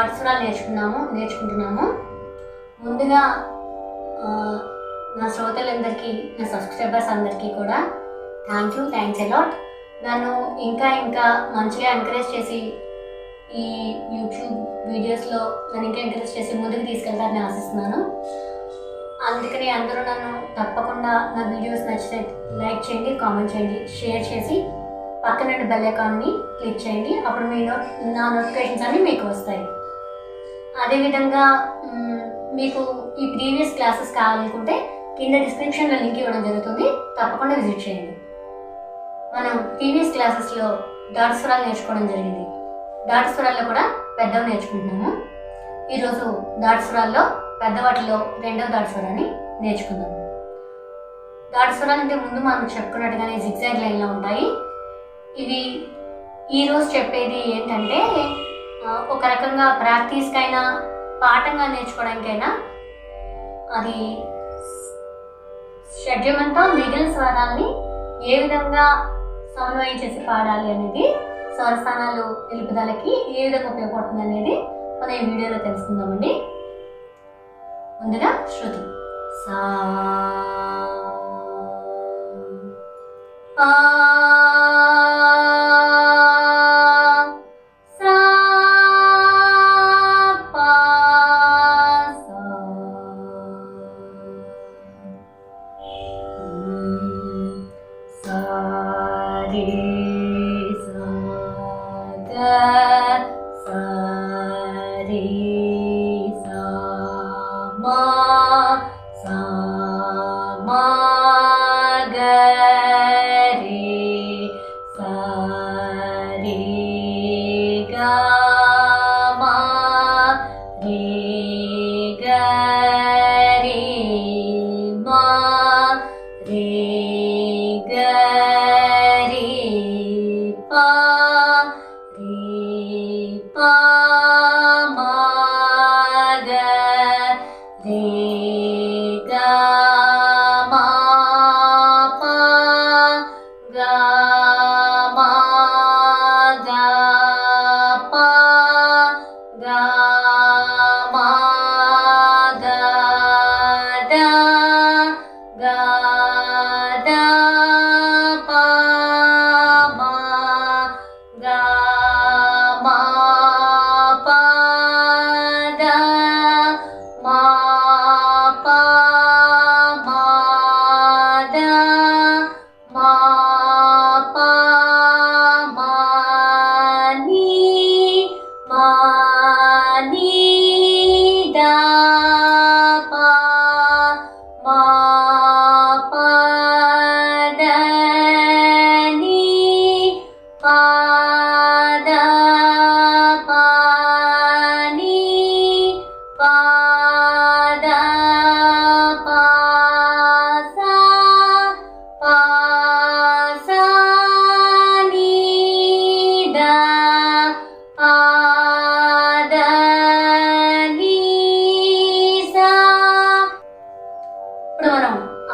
Dot స్వరాలు నేర్చుకుంటున్నాము. ముందుగా నా శ్రోతలందరికీ, నా సబ్స్క్రైబర్స్ అందరికీ కూడా థ్యాంక్స్ అలాట్. నన్ను ఇంకా మంచిగా ఎంకరేజ్ చేసి ఈ యూట్యూబ్ వీడియోస్లో నన్ను ఇంకా ఎంకరేజ్ చేసి ముందుకు తీసుకెళ్తారని ఆశిస్తున్నాను. అందుకని అందరూ నన్ను తప్పకుండా నా వీడియోస్ నచ్చితే లైక్ చేయండి, కామెంట్ చేయండి, షేర్ చేసి పక్కన బెల్ ఐకాన్ని క్లిక్ చేయండి. అప్పుడు నా నోటిఫికేషన్స్ అన్నీ మీకు వస్తాయి. అదేవిధంగా మీకు ఈ ప్రీవియస్ క్లాసెస్ కావాలనుకుంటే కింద డిస్క్రిప్షన్లో లింక్ ఇవ్వడం జరుగుతుంది, తప్పకుండా విజిట్ చేయండి. మనం ప్రీవియస్ క్లాసెస్లో డాట్ స్వరాలు నేర్చుకోవడం జరిగింది. డాట్ స్వరాల్లో కూడా పెద్దవి నేర్చుకుంటున్నాము. ఈరోజు డాట్ స్వరాల్లో పెద్దవాటిలో రెండవ డాట్ స్వరాన్ని నేర్చుకుందాము. డాట్ స్వరాలు అంటే ముందు మనం చెప్పుకున్నట్టుగానే జిగ్జాగ్ లైన్లో ఉంటాయి. ఇవి ఈరోజు చెప్పేది ఏంటంటే ఒక రకంగా ప్రాక్టీస్కైనా పాఠంగా నేర్చుకోవడానికైనా అది షడ్జమంతో మిగిలిన స్వరాల్ని ఏ విధంగా సమన్వయం చేసి పాడాలి అనేది, స్వరస్థానాలు నిలుపుదలకి ఏ విధంగా ఉపయోగపడుతుంది అనేది మనం ఈ వీడియోలో తెలుసుకుందామండి. ముందుగా శృతి సా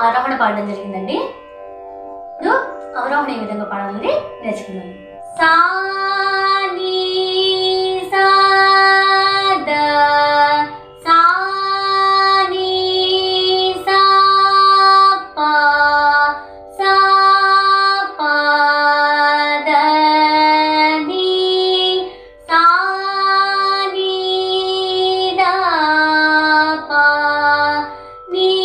ఆరోహణ పాడడం జరిగిందండి. ఇప్పుడు అవరోహణ ఏ విధంగా పాడాలని నేర్చుకున్నాము. సా ని సా ద సా ని సా ప సా ప ద ని సా ని ద ప ని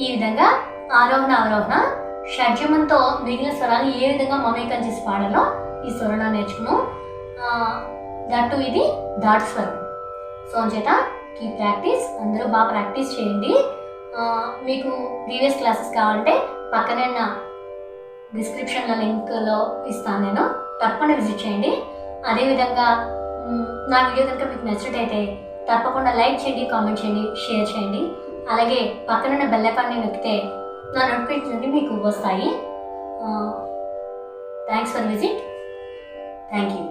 ఈ విధంగా ఆరోహణ అవరోహణ షడ్జమంతో మిగిలిన స్వరాలు ఏ విధంగా మమేకం చేసి పాడాలో ఈ స్వరం నేర్చుకున్నాం. దట్టు ఇది డాట్ స్వరం. సో అంచేత కీప్ ప్రాక్టీస్, అందరూ బాగా ప్రాక్టీస్ చేయండి. మీకు ప్రీవియస్ క్లాసెస్ కావాలంటే పక్కనే ఉన్న డిస్క్రిప్షన్లో లింక్లో ఇస్తాను, నేను తప్పకుండా విజిట్ చేయండి. అదేవిధంగా నా వీడియో కనుక మీకు నచ్చినట్టయితే తప్పకుండా లైక్ చేయండి, కామెంట్ చేయండి, షేర్ చేయండి. అలాగే పక్కనున్న బెల్ ఐకాన్ని నొక్కితే నా నోటిఫికేషన్ మీకు వస్తాయి. Thanks for visit. Thank you.